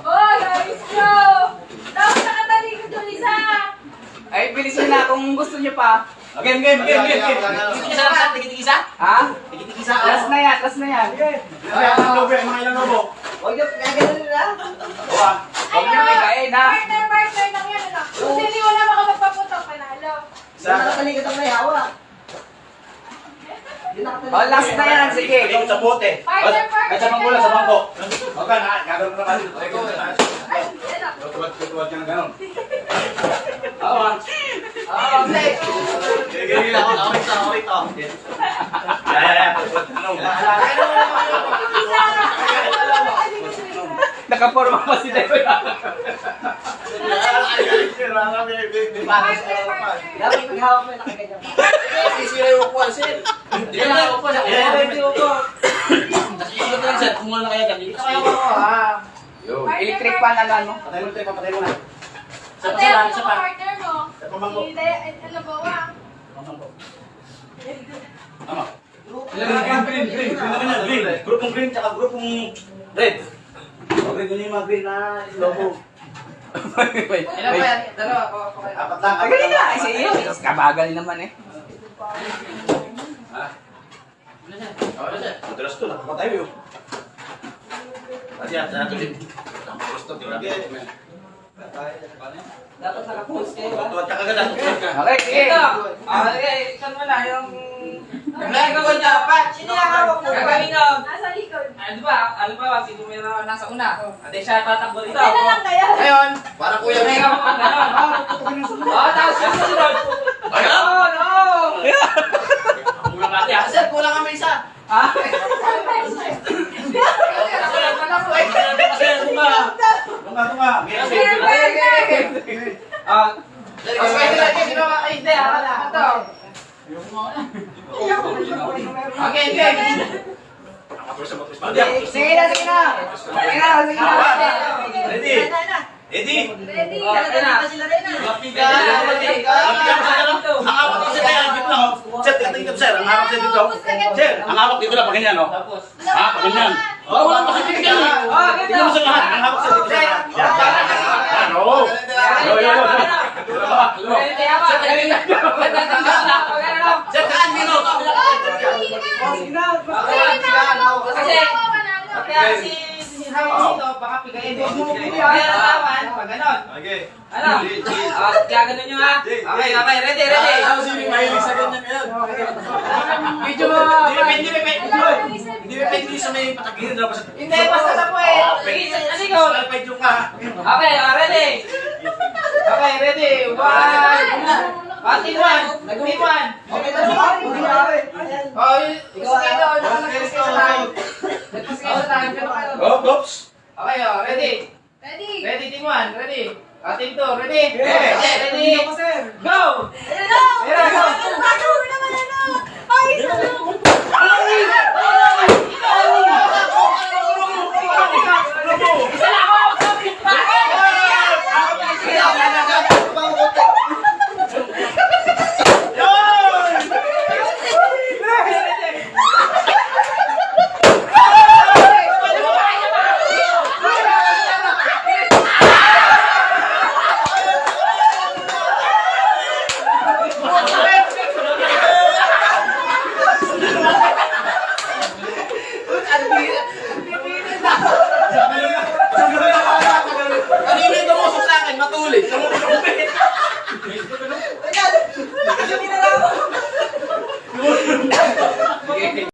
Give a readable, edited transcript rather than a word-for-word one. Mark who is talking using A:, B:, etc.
A: Oh, guys, go! Tapos nakatalikod yung isa.
B: Ay, bilisin na kung gusto niyo pa.
C: Game. Tigit-tigisa na, tigit-tigisa.
B: Ha?
C: Tigit-tigisa.
B: Last na yan, last na yan.
C: Mga ilang lobo.
D: Huwag niyo, gagawin nila.
B: Huwag niyo may kain, ha?
A: Partner lang yan, ano? Kung hindi mo na makapagpaputok, panalo.
D: Sa nakatalikod ang may hawak.
B: Oh, last na yan, sige.
C: Ikaw sa bote.
A: Partner.
C: Ay, sa bangko lang, sa bangko. Huwag ka na, gagawin mo naman.
A: Ay, yan ako.
C: Tuwad ka na gano'n.
B: Oo. Oo, okay.
C: Gigil ako, ako ito. Tuwad ka nung.
B: Nakaporma pa si Devo.
D: Dapat maghawak mo yung nakaganyan.
C: Sisira yung upuan, sir. Hindi ka nakaupo na.
B: Hindi upo.
C: Tapos ikot lang, sir. Kung wala na kaya dyan. Dito kayo.
B: Electric pan na lang, no?
C: Patay mo, patay mo na. Isa pa,
A: Ate,
C: isa
A: ako
C: pa.
A: partner mo.
C: Sa pamangko.
A: Hindi, ano ba, wang?
C: Ano? Green. Grupong green, tsaka grupong red. Okay, ganyan yung mga green na lobo.
B: Ilan pa yan? Dalawa.
C: Apat lang.
B: Magaling na. Ay, siya yun. Kabagal naman, eh.
C: Madalas to, nakapatay mo yun. Kasi sa natin din. Madalas to, di ba?
D: Dapat nakapost kayo.
C: Tuwad ka kagad.
B: Okay, sige. Okay, ikan mo na yung... Gagawin ko dapat. Sino yung hawak mo? Gagawin ko.
A: Nasa likod.
B: Ano ba, sino may nasa una? Ate siya tatakbo dito.
A: Kaya lang kayo.
B: Ngayon,
C: Para kuya
B: may
C: mo.
B: ka gano'n. Tapos yung sunod.
C: Ayun!
B: No!
C: Kulang natin. Sir, kulang kami isa.
B: Ha?
C: Tunga.
B: Okay, okay. Sige na.
C: Ready? Eddie?
A: Ready?
B: Okay na.
C: Ang hawak ko sa kaya, dito lang. Sir, tingnan sir. Ang hawak sa dito. Sir, ang hawak dito lang. Pag ganyan, no? Ha? Pag ganyan. Wala pa kasi tingnan. Tingnan mo sa lahat. Ang hawak sa dito. Yan, oo. Sir, kaan dito.
B: Kasi hawak dito, baka pigayin mo. Kaya natawan, pag ganon.
C: Okay.
B: Ano? Gaganon nyo ha? Okay, ready.
C: Ako si mahilig sa ganyan yan.
B: Video mo.
C: Hindi pa pwede sa may patagirin na.
B: Hindi, basta na po eh. Sige, aligaw.
C: Salpay yung ka.
B: Okay, ready. Okay, ready. Team one. Team one.
D: Okay na ba?
B: Oh, sige doon. Nagpaskay tayo.
C: Go, Gops.
B: Okay, ready.
A: Ready?
B: Ready, team one. Ready. Team two, ready?
C: Yeah.
B: Ready. Go!
A: Hello!
B: Go!
A: Ano naman ano? Ay,